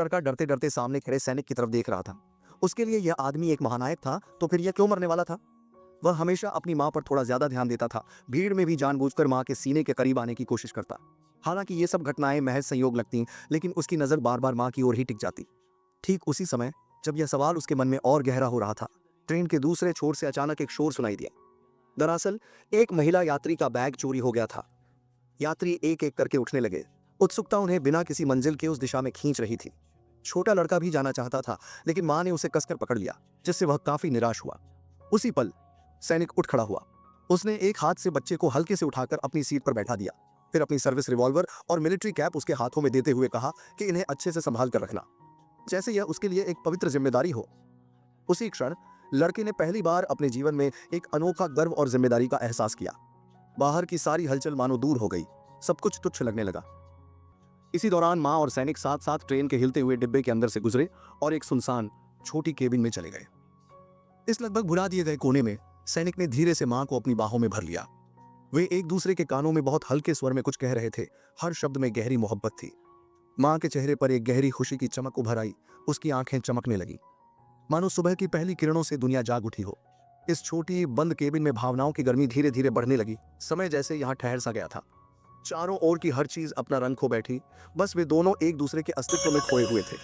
लड़का डरते डरते सामने खड़े सैनिक की तरफ देख रहा था। उसके लिए यह आदमी एक महानायक था, तो फिर यह क्यों मरने वाला था? वह हमेशा अपनी माँ पर थोड़ा ज्यादा ध्यान देता था, भीड़ में भी जानबूझकर माँ के सीने के करीब आने की कोशिश करता। हालांकि ये सब घटनाएं महज संयोग लगती, लेकिन उसकी नजर बार बार माँ की ओर ही टिक जाती। ठीक उसी समय जब यह सवाल उसके मन में और गहरा हो रहा था, ट्रेन के दूसरे छोर से अचानक एक शोर सुनाई दिया। दरअसल एक महिला यात्री का बैग चोरी हो गया था। यात्री एक एक करके उठने लगे। उत्सुकता उन्हें बिना किसी मंजिल के उस दिशा में खींच रही थी। छोटा लड़का भी जाना चाहता था, लेकिन मां ने उसे कसकर पकड़ लिया, जिससे वह काफी निराश हुआ। उसी पल सैनिक उठ खड़ा हुआ। उसने एक हाथ से बच्चे को हल्के से उठाकर अपनी सीट पर बैठा दिया, फिर अपनी सर्विस रिवॉल्वर और मिलिट्री कैप उसके हाथों में देते हुए कहा कि इन्हें अच्छे से संभाल कर रखना, जैसे यह उसके लिए एक पवित्र जिम्मेदारी हो। उसी क्षण लड़के ने पहली बार अपने जीवन में एक अनोखा गर्व और जिम्मेदारी का एहसास किया। बाहर की सारी हलचल मानो दूर हो गई, सब कुछ तुच्छ लगने लगा। इसी दौरान मां और सैनिक साथ साथ ट्रेन के हिलते हुए डिब्बे के अंदर से गुजरे और एक सुनसान छोटी केबिन में चले गए। इस लगभग भुला दिए गए कोने में सैनिक ने धीरे से मां को अपनी बाहों में भर लिया। वे एक दूसरे के कानों में बहुत हल्के स्वर में कुछ कह रहे थे। हर शब्द में गहरी मोहब्बत थी। मां के चेहरे पर एक गहरी खुशी की चमक उभर आई। उसकी आंखें चमकने लगी, मानो सुबह की पहली किरणों से दुनिया जाग उठी हो। इस छोटी बंद केबिन में भावनाओं की गर्मी धीरे धीरे बढ़ने लगी। समय जैसे यहाँ ठहर सा गया था। चारों ओर की हर चीज अपना रंग खो बैठी। बस वे दोनों एक दूसरे के अस्तित्व में खोए हुए थे।